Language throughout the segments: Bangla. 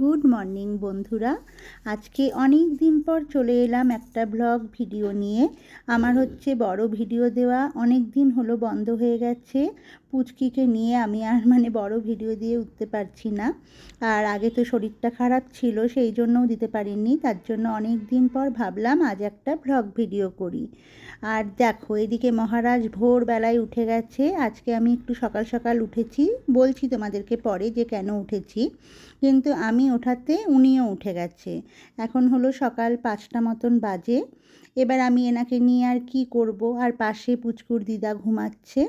গুড মর্নিং বন্ধুরা। আজকে অনেক দিন পর চলে এলাম একটা ব্লগ ভিডিও নিয়ে। আমার বড় ভিডিও দেওয়া অনেক দিন হলো বন্ধ হয়ে গেছে। পুচকিকে নিয়ে আমি আর বড় ভিডিও দিয়ে উঠতে পারছি না। আর আগে তো শরীরটা খারাপ ছিল, সেই জন্যও দিতে পারিনি। তার জন্য অনেক দিন পর ভাবলাম আজ একটা ব্লগ ভিডিও করি। আর দেখো, এদিকে মহারাজ ভোরবেলায় উঠে গেছে। আজকে আমি একটু সকাল সকাল উঠেছি, বলছি তোমাদেরকে পরে যে কেন উঠেছি। কিন্তু আমি ওঠাতে উনিও উঠে গেছে। এখন হলো সকাল 5টা মতন বাজে। এবার আমি এনাকে নিয়ে আর কি করব। আর পাশে পুচকুর দিদা ঘুমাচ্ছে।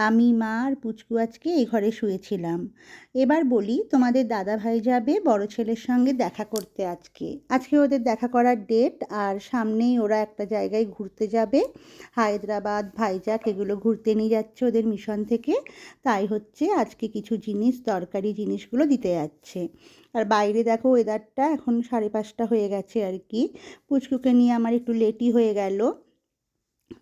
আমি, মা আর পুচকু আজকে এই ঘরে শুয়েছিলাম। এবার বলি, তোমাদের দাদা ভাই যাবে বড় ছেলের সঙ্গে দেখা করতে। আজকে ওদের দেখা করার ডেট। আর সামনেই ওরা একটা জায়গায় ঘুরতে যাবে, হায়দ্রাবাদ, ভাইজাগ, এগুলো ঘুরতে নিয়ে যাচ্ছে ওদের মিশন থেকে। তাই আজকে কিছু জিনিস, দরকারি জিনিসগুলো দিতে যাচ্ছে। আর বাইরে দেখো ওয়েদারটা, এখন 5:30 হয়ে গেছে আর কি। পুচকুকে নিয়ে আমার একটু লেটই হয়ে গেল।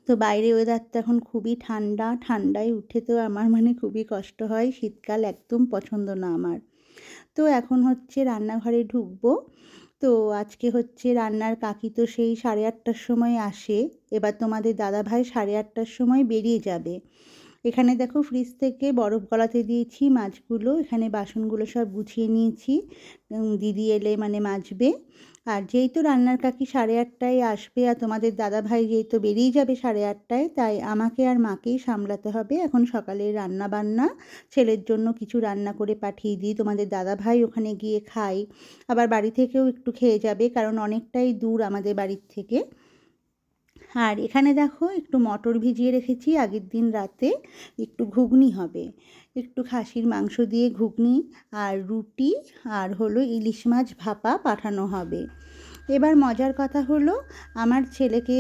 তো বাইরে ওয়েদারটা এখন খুবই ঠান্ডা। ঠান্ডায় উঠে তো আমার খুবই কষ্ট হয়। শীতকাল একদম পছন্দ না আমার। তো এখন রান্নাঘরে ঢুকবো। তো আজকে রান্নার কাকি তো সেই 8:30টার সময় আসে। এবার তোমাদের দাদাভাই 8:30টার সময় বেরিয়ে যাবে। এখানে দেখো ফ্রিজ থেকে বরফ গলাতে দিয়েছি মাছগুলো। এখানে বাসনগুলো সব গুছিয়ে নিয়েছি। দিদি এলে মাজবে। আর যেহেতু রান্নার কাকি 8:30টায় আসবে, আর তোমাদের দাদাভাই যেহেতু বেরিয়ে যাবে 8:30টায়, তাই আমাকে আর মাকেই সামলাতে হবে এখন সকালের রান্না বান্না। ছেলের জন্য কিছু রান্না করে পাঠিয়ে দিই, তোমাদের দাদাভাই ওখানে গিয়ে খাই। আবার বাড়ি থেকেও একটু খেয়ে যাবে, কারণ অনেকটাই দূর আমাদের বাড়ির থেকে। আর এখানে দেখো একটু মটর ভিজিয়ে রেখেছি আগের দিন রাতে। একটু ঘুগনি হবে, একটু খাসির মাংস দিয়ে ঘুগনি, আর রুটি, আর হলো ইলিশ মাছ ভাপা পাঠানো হবে। এবার মজার কথা হলো, আমার ছেলেকে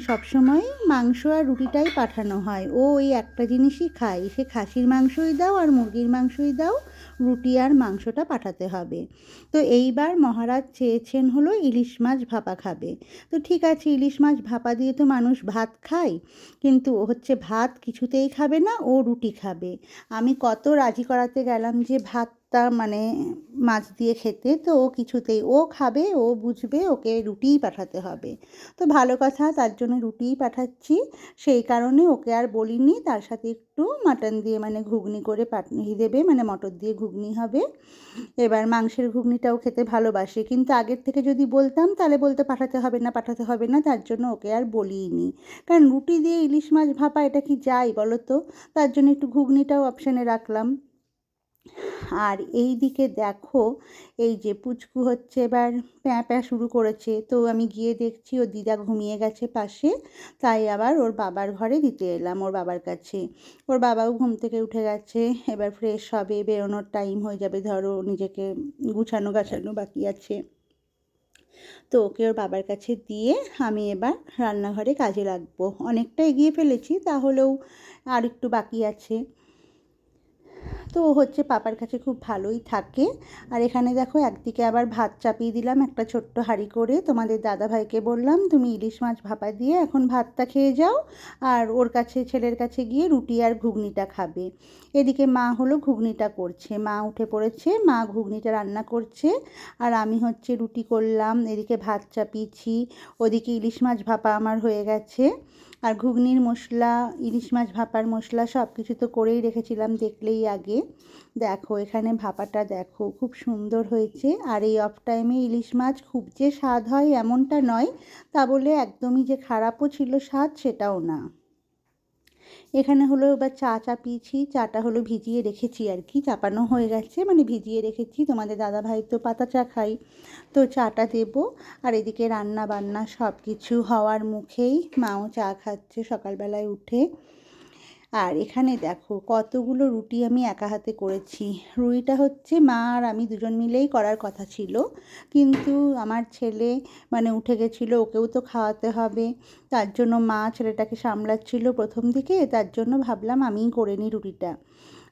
সবসময় মাংস আর রুটিটাই পাঠানো হয়। ও ওই একটা জিনিসই খায়, সে খাসির মাংসই দাও আর মুরগির মাংসই দাও, রুটি আর মাংসটা পাঠাতে হবে। তো এইবার মহারাজ চেয়েছেন হলো ইলিশ মাছ ভাপা খাবে। তো ঠিক আছে, ইলিশ মাছ ভাপা দিয়ে তো মানুষ ভাত খায়, কিন্তু ও ভাত কিছুতেই খাবে না, ও রুটি খাবে। আমি কত রাজি করাতে গেলাম যে ভাতটা মাছ দিয়ে খেতে, তো ও কিছুতেই, ও খাবে, ও বুঝবে, ওকে রুটিই পাঠাতে হবে। তো ভালো কথা, তার জন্য রুটিই পাঠাচ্ছি। সেই কারণে ওকে আর বলিনি, তার সাথে একটু মাটন দিয়ে ঘুগনি করে পাঠিয়ে দেবে, মটর দিয়ে ঘুগনি হবে। এবার মাংসের ঘুগনিটাও খেতে ভালোবাসে, কিন্তু আগের থেকে যদি বলতাম তাহলে বলতে পাঠাতে হবে না, পাঠাতে হবে না। তার জন্য ওকে আর বলিনি। কারণ রুটি দিয়ে ইলিশ মাছ ভাপা, এটা কি যায় বলো তো? তার জন্য একটু ঘুগনিটাও অপশানে রাখলাম। আর এই দিকে দেখো, এই যে পুচকু এবার প্যাঁ প্যাঁ শুরু করেছে। তো আমি গিয়ে দেখছি ওর দিদা ঘুমিয়ে গেছে পাশে, তাই আবার ওর বাবার ঘরে দিতে এলাম, ওর বাবার কাছে। ওর বাবাও ঘুম থেকে উঠে গেছে, এবার ফ্রেশ হবে, বেরোনোর টাইম হয়ে যাবে, ধরো নিজেকে গুছানো গাছানো বাকি আছে। তো ওকে ওর বাবার কাছে দিয়ে আমি এবার রান্নাঘরে কাজে লাগবো। অনেকটা এগিয়ে ফেলেছি, তাহলেও আর একটু বাকি আছে। তো পাপার কাছে খুব ভালোই থাকে। আর এখানে দেখো একদিকে আবার ভাত চাপিয়ে দিলাম একটা ছোট্ট হাঁড়ি করে। তোমাদের দাদাভাইকে বললাম, তুমি ইলিশ মাছ ভাপা দিয়ে এখন ভাতটা খেয়ে যাও, আর ওর কাছে, ছেলের কাছে গিয়ে রুটি আর ঘুগনিটা খাবে। এদিকে মা হলো ঘুগনিটা করছে, মা উঠে পড়েছে, মা ঘুগনিটা রান্না করছে। আর আমি রুটি করলাম, এদিকে ভাত চাপিয়েছি, ওদিকে ইলিশ মাছ ভাপা আমার হয়ে গেছে। আর ঘুগনির মশলা, ইলিশ মাছ ভাপার মশলা সব কিছু তো করেই রেখেছিলাম, দেখলেই আগে। দেখো এখানে ভাপাটা দেখো খুব সুন্দর হয়েছে। আর এই অফ টাইমে ইলিশ মাছ খুব যে স্বাদ হয় এমনটা নয়, তা বলে একদমই যে খারাপও ছিল স্বাদ, সেটাও না। এখানে হলো এবার চা চাপিয়েছি, চাটা হলো ভিজিয়ে রেখেছি আর কি, চাপানো হয়ে গেছে, ভিজিয়ে রেখেছি। তোমাদের দাদাভাই তো পাতা চা খাই, তো চাটা দেবো। আর এদিকে রান্না বান্না সব কিছু হওয়ার মুখেই মাও চা খাচ্ছে সকালবেলায় উঠে। আর এখানে দেখো কতগুলো রুটি আমি একা হাতে করেছি। রুটিটা মা আর আমি দুজন মিলেই করার কথা ছিল, কিন্তু আমার ছেলে উঠে গেছিলো, ওকেও তো খাওয়াতে হবে। তার জন্য মা ছেলেটাকে সামলাচ্ছিল প্রথম দিকে, তার জন্য ভাবলাম আমিই করে নিই রুটিটা।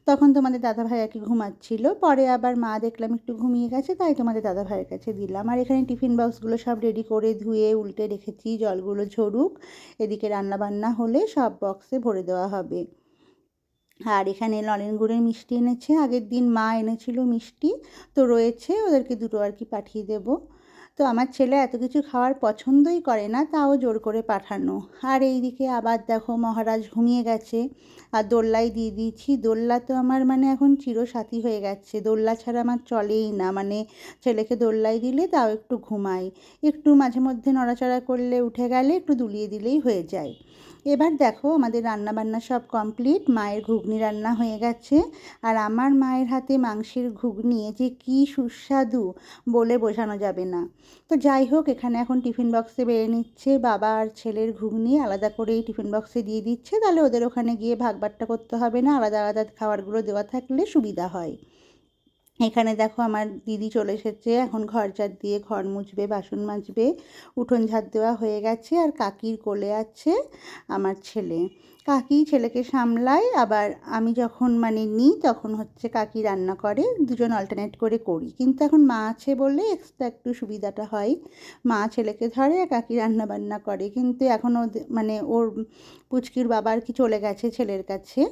তখন তোমাদের দাদাভাই আর কি ঘুমাচ্ছিল, পরে আবার মা দেখলাম একটু ঘুমিয়ে গেছে, তাই তোমাদের দাদাভাইয়ের কাছে দিলাম। আর এখানে টিফিন বক্সগুলো সব রেডি করে ধুয়ে উল্টে রেখেছি, জলগুলো ঝরুক, এদিকে রান্নাবান্না হলে সব বক্সে ভরে দেওয়া হবে। আর এখানে নলেন গুড়ের মিষ্টি এনেছে, আগের দিন মা এনেছিল মিষ্টি, তো রয়েছে, ওদেরকে দুটো আর কি পাঠিয়ে দেব। তো আমার ছেলে এত কিছু খাওয়ার পছন্দই করে না, তাও জোর করে পাঠানো। আর এইদিকে আবার দেখো মহারাজ ঘুমিয়ে গেছে, আর দোল্লাই দিয়ে দিয়েছি। দোল্লা তো আমার মানে এখন চিরসাথী হয়ে গেছে, দোল্লা ছাড়া আমার চলেই না, মানে ছেলেকে দোল্লাই দিলে তাও একটু ঘুমাই, একটু মাঝে মধ্যে নড়াচড়া করলে উঠে গেলে একটু দুলিয়ে দিলেই হয়ে যায়। এবার দেখো আমাদের রান্না বান্না সব কমপ্লিট, মায়ের ঘুগনি রান্না হয়ে গেছে। আর আমার মায়ের হাতে মাংসের ঘুগনি যে কী সুস্বাদু, বলে বোঝানো যাবে না। তো যাই হোক, এখানে এখন টিফিন বক্সে বেড়ে নিচ্ছে, বাবা আর ছেলের ঘুগনি আলাদা করেই টিফিন বক্সে দিয়ে দিচ্ছে, তাহলে ওদের ওখানে গিয়ে ভাগ বাট্টা করতে হবে না, আলাদা আলাদা খাবারগুলো দেওয়া থাকলে সুবিধা হয়। এখানে দেখো আমার দিদি চলে এসেছে, এখন ঘর ঝাড় দিয়ে ঘর মুছবে, বাসন মাজবে, উঠোন ঝাড় দেওয়া হয়ে গেছে। আর কাকির কোলে আছে আমার ছেলে, কাকি ছেলেকে সামলায়, আবার আমি যখন মানে নিই তখন হচ্ছে কাকি রান্না করে, দুজন অল্টারনেট করে করি। কিন্তু এখন মা আছে বলে এক্সট্রা একটু সুবিধাটা হয়, মা ছেলেকে ধরে আর কাকি রান্না বান্না করে। কিন্তু এখন মানে ওর পুচকির বাবা আর কি চলে গেছে ছেলের কাছে।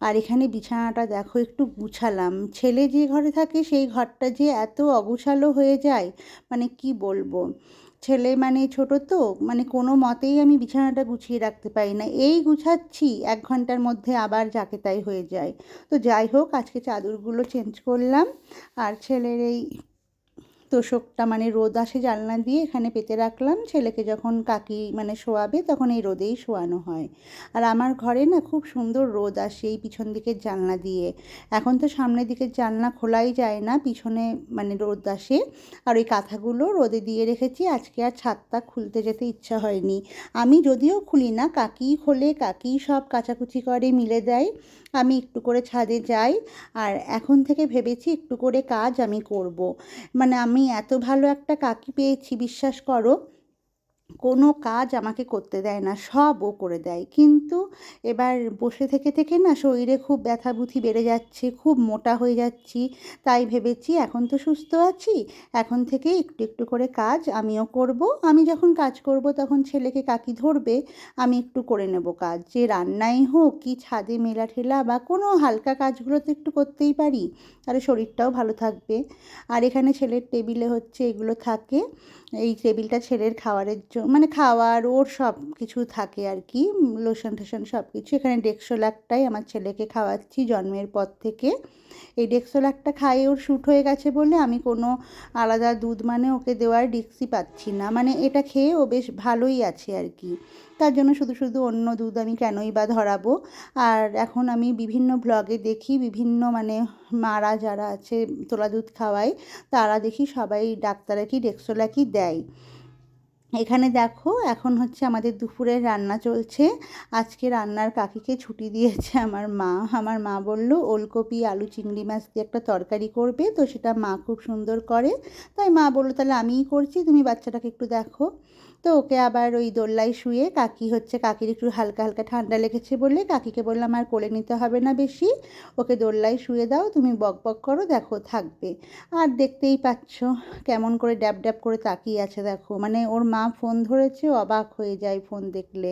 আর এখানে বিছানাটা দেখো একটু গুছালাম, ছেলে যে ঘরে থাকে সেই ঘরটা যে এত অগুছালো হয়ে যায়, মানে কি বলবো। ছেলে মানে ছোট, তো মানে কোনো মতেই আমি বিছানাটা গুছিয়ে রাখতে পারি না, এই গুছাচ্ছি 1 ঘন্টার মধ্যে আবার যাকে তাই হয়ে যায়। তো যাই হোক, আজকে চাদরগুলো চেঞ্জ করলাম, আর ছেলের এই তোষকটা মানে রোদ আসে জানলা দিয়ে এখানে পেতে রাখলাম, ছেলেকে যখন কাকি মানে শোয়াবে তখন এই রোদেই শোয়ানো হয়। আর আমার ঘরে না খুব সুন্দর রোদ আসে এই পিছন দিকের জানলা দিয়ে, এখন তো সামনের দিকের জানলা খোলাই যায় না, পিছনে মানে রোদ আসে। আর ওই কাঁথাগুলো রোদে দিয়ে রেখেছি, আজকে আর ছাদটা খুলতে যেতে ইচ্ছা হয়নি। আমি যদিও খুলি না, কাকিই খোলে, কাকিই সব কাচাকুচি করে মিলে দেয়, আমি একটু করে ছাদে যাই। আর এখন থেকে ভেবেছি একটু করে কাজ আমি করব, মানে আমি এত ভালো একটা কাকি পেয়েছি, বিশ্বাস করো, কোনো কাজ আমাকে করতে দেয় না, সব ও করে দেয়। কিন্তু এবার বসে থেকে থেকে না শরীরে খুব ব্যথাবুথি বেড়ে যাচ্ছে, খুব মোটা হয়ে যাচ্ছি, তাই ভেবেছি এখন তো সুস্থ আছি, এখন থেকে একটু একটু করে কাজ আমিও করব। আমি যখন কাজ করব তখন ছেলেকে কাকি ধরবে, আমি একটু করে নেব কাজ, যে রান্নাই হোক কি ছাদে মেলা ঠেলা বা কোনো হালকা কাজগুলো তো একটু করতেই পারি, তাহলে শরীরটাও ভালো থাকবে। আর এখানে ছেলের টেবিলে হচ্ছে এগুলো থাকে, এই টেবিলটা ছেলের খাওয়ারের মানে খাওয়ার ওর সব কিছু থাকে আর কি, লোশন টোশন সব কিছু। এখানে ডেক্সোলাকটাই আমার ছেলেকে খাওয়াচ্ছি জন্মের পর থেকে, এই ডেক্সোলাকটা খাইয়ে ওর শ্যুট হয়ে গেছে বলে আমি কোনো আলাদা দুধ মানে ওকে দেওয়ার রিস্কই পাচ্ছি না, মানে এটা খেয়ে ও বেশ ভালোই আছে আর কি, তার জন্য শুধু শুধু অন্য দুধ আমি কেনই বা ধরাবো। আর এখন আমি বিভিন্ন ব্লগে দেখি, বিভিন্ন মানে মারা যারা আছে তোলা দুধ খাওয়ায়, তারা দেখি সবাই ডাক্তাররা কি ডেক্সোলাকই দেয়। এখানে দেখো এখন হচ্ছে আমাদের দুপুরের রান্না চলছে, আজকে রান্নার কাকিকে ছুটি দিয়েছে আমার মা বলল ওলকপি আলু চিংড়ি মাছ দিয়ে একটা তরকারি করবে, তো সেটা মা খুব সুন্দর করে, তাই মা বললো তাহলে আমিই করছি, তুমি বাচ্চাটাকে একটু দেখো। তো ওকে আবার ওই দোল্লায় শুয়ে, কাকি হচ্ছে কাকির একটু হালকা হালকা ঠান্ডা লেগেছে বলে কাকিকে বললাম আর কোলে নিতে হবে না বেশি, ওকে দোল্লায় শুয়ে দাও, তুমি বক বক করো, দেখো থাকবে। আর দেখতেই পাচ্ছ কেমন করে ড্যাব ড্যাব করে তাকিয়ে আছে দেখো, মানে ওর মা ফোন ধরেছে, অবাক হয়ে যায় ফোন দেখলে,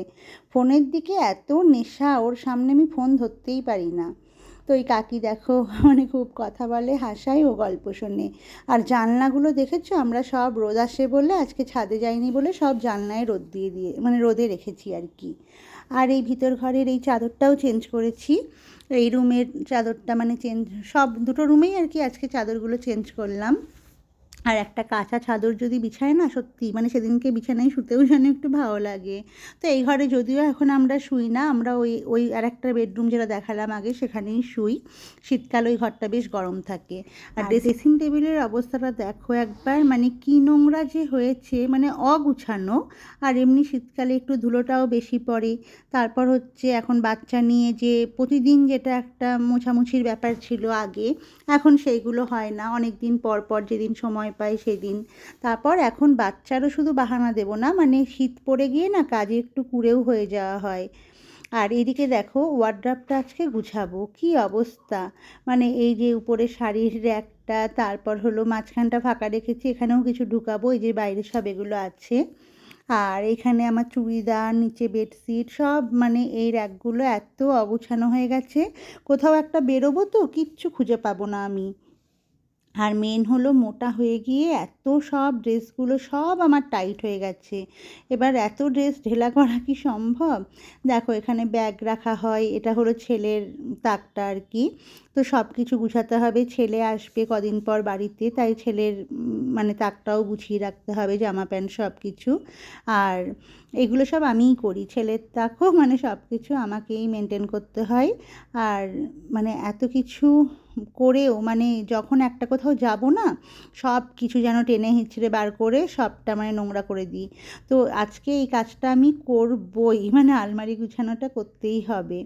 ফোনের দিকে এত নেশা, ওর সামনে আমি ফোন ধরতেই পারি না। তো ওই কাকি দেখো মানে খুব কথা বলে, হাসায় ও গল্প শোনে। আর জানলাগুলো দেখেছো, আমরা সব রোদ আসে বলে আজকে ছাদে যাইনি বলে সব জানলায় রোদ দিয়ে দিয়ে মানে রোদে রেখেছি আর কি। আর এই ভিতর ঘরের এই চাদরটাও চেঞ্জ করেছি, এই রুমের চাদরটা মানে চেঞ্জ, সব দুটো রুমেই আর কি আজকে চাদরগুলো চেঞ্জ করলাম। আর একটা কাঁচা চাদর যদি বিছায় না, সত্যি মানে সেদিনকে বিছানায় শুতেও যেন একটু ভালো লাগে। তো এই ঘরে যদিও এখন আমরা শুই না, আমরা ওই ওই আর একটা বেডরুম যেটা দেখালাম আগে সেখানেই শুই, শীতকালে ওই ঘরটা বেশ গরম থাকে। আর ড্রেসিং টেবিলের অবস্থাটা দেখো একবার, মানে কি নোংরা যে হয়েছে, মানে অগুছানো। আর এমনি শীতকালে একটু ধুলোটাও বেশি পড়ে, তারপর হচ্ছে এখন বাচ্চা নিয়ে যে প্রতিদিন যেটা একটা মোছামুছির ব্যাপার ছিল আগে, এখন সেইগুলো হয় না, অনেক দিন পর পর যেদিন সময় পাই সেদিন। তারপর এখন বাচ্চারও শুধু বাহানা দেবো না, মানে শীত পড়ে গিয়ে না কাজে একটু কুঁড়েও হয়ে যাওয়া হয়। আর এদিকে দেখো ওয়ার্ড্রপটা আজকে গুছাবো, কি অবস্থা, মানে এই যে উপরে শাড়ির র্যাকটা, তারপর হলো মাঝখানটা ফাঁকা রেখেছি, এখানেও কিছু ঢুকাবো, এই যে বাইরে সব এগুলো আছে। আর এখানে আমার চুড়িদার, নিচে বেডশিট সব মানে এই র্যাকগুলো এত অগোছানো হয়ে গেছে, কোথাও একটা বেরোবো তো কিচ্ছু খুঁজে পাবো না আমি। আর মেন হলো মোটা হয়ে গিয়ে এত সব ড্রেসগুলো সব আমার টাইট হয়ে গেছে। এবার এত ড্রেস ঢেলা করা কি সম্ভব? দেখো এখানে ব্যাগ রাখা হয়, এটা হলো ছেলের তাকটা আর কি। তো সব কিছু গুছাতে হবে, ছেলে আসবে কদিন পর বাড়িতে, তাই ছেলের মানে তাকটাও গুছিয়ে রাখতে হবে, জামা প্যান্ট সব কিছু। আর এগুলো সব আমিই করি, ছেলের তাকও মানে সব কিছু আমাকেই মেনটেন করতে হয়। আর মানে এত কিছু করেও মানে যখন একটা কোথাও যাব না, সব কিছু যেন টেনে হিঁচড়ে বার করে সবটা মানে নোংরা করে দিই। তো আজকে এই কাজটা আমি করবই, মানে আলমারি গুছানোটা করতেই হবে।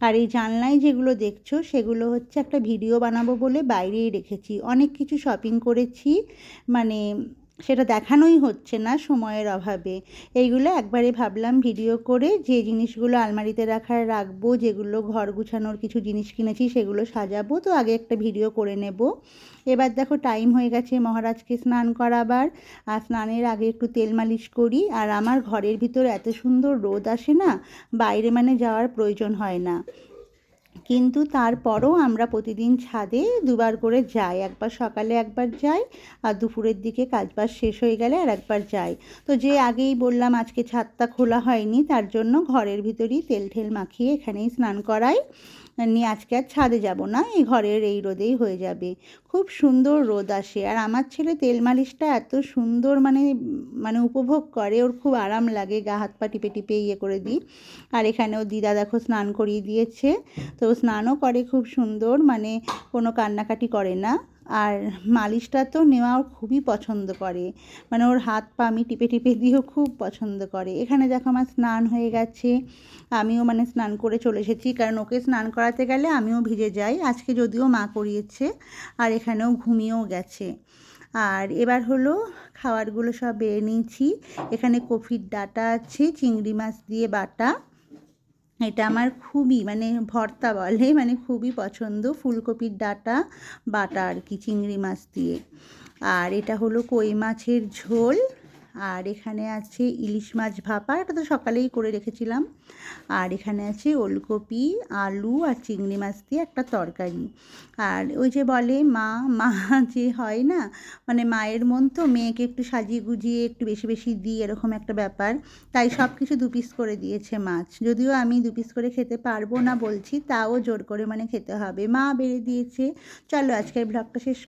আর এই জানলায় যেগুলো দেখছো সেগুলো হচ্ছে একটা ভিডিও বানাবো বলে বাইরেই রেখেছি, অনেক কিছু শপিং করেছি, মানে সেটা দেখানোই হচ্ছে না সময়ের অভাবে। এইগুলো একবারে ভাবলাম ভিডিও করে যে জিনিসগুলো আলমারিতে রাখবো, যেগুলো ঘর গুছানোর কিছু জিনিস কিনেছি সেগুলো সাজাবো, তো আগে একটা ভিডিও করে নেব। এবার দেখো টাইম হয়ে গেছে মহারাজকে স্নান করাবার, আর স্নানের আগে একটু তেল মালিশ করি। আর আমার ঘরের ভিতর এত সুন্দর রোদ আসে না, বাইরে মানে যাওয়ার প্রয়োজন হয় না, কিন্তু তারপরও আমরা প্রতিদিন ছাদে দুবার করে যাই, একবার সকালে একবার যাই, আর দুপুরের দিকে কাজবাজ শেষ হয়ে গেলে আর একবার যাই। তো যে আগেই বললাম আজকে ছাদটা খোলা হয়নি, তার জন্য ঘরের ভিতরেই তেল ঠেল মাখিয়ে এখানেই স্নান করাই, নিয়ে আজকে আর ছাদে যাব না, এই ঘরের এই রোদেই হয়ে যাবে। খুব সুন্দর রোদ আসে, আর আমার ছেলে তেল মালিশটা এত সুন্দর মানে মানে উপভোগ করে, ওর খুব আরাম লাগে, গা হাত পা টিপে টিপে ইয়ে করে দিই। আর এখানেও দিদা দেখো স্নান করিয়ে দিয়েছে, তো স্নানও করে খুব সুন্দর, মানে কোনো কান্নাকাটি করে না। আর মালিশটা তো নেওয়া ওর খুবই পছন্দ করে, মানে ওর হাত পা আমি টিপে টিপে দিয়েও খুব পছন্দ করে। এখানে দেখো আমার স্নান হয়ে গেছে, আমিও মানে স্নান করে চলে এসেছি, কারণ ওকে স্নান করাতে গেলে আমিও ভিজে যাই, আজকে যদিও মা করিয়েছে। আর এখানেও ঘুমিয়েও গেছে। আর এবার হলো খাবারগুলো সব বেড়ে নিয়েছি। এখানে কফির ডাঁটা আছে চিংড়ি মাছ দিয়ে বাটা, এটা আমার খুবই মানে ভর্তা বলে, মানে খুবই পছন্দ, ফুলকপির ডাঁটা বাটা আর কি চিংড়ি মাছ দিয়ে। আর এটা হলো কই মাছের ঝোল। আর এখানে আছে ইলিশ মাছ ভাপা, এটা তো সকালেই করে রেখেছিলাম। আর এখানে আছে ওলকপি, আলু আর চিংড়ি মাছ দিয়ে একটা তরকারি। আর ওই যে বলে মা মা যে হয় না, মানে মায়ের মন তো, মেয়েকে একটু সাজিয়ে গুজিয়ে একটু বেশি বেশি দিই, এরকম একটা ব্যাপার। তাই সব কিছু 2 পিস করে দিয়েছে মাছ, যদিও আমি 2 পিস করে খেতে পারবো না বলছি, তাও জোর করে মানে খেতে হবে, মা বেড়ে দিয়েছে। চলো আজকের ব্লগটা শেষ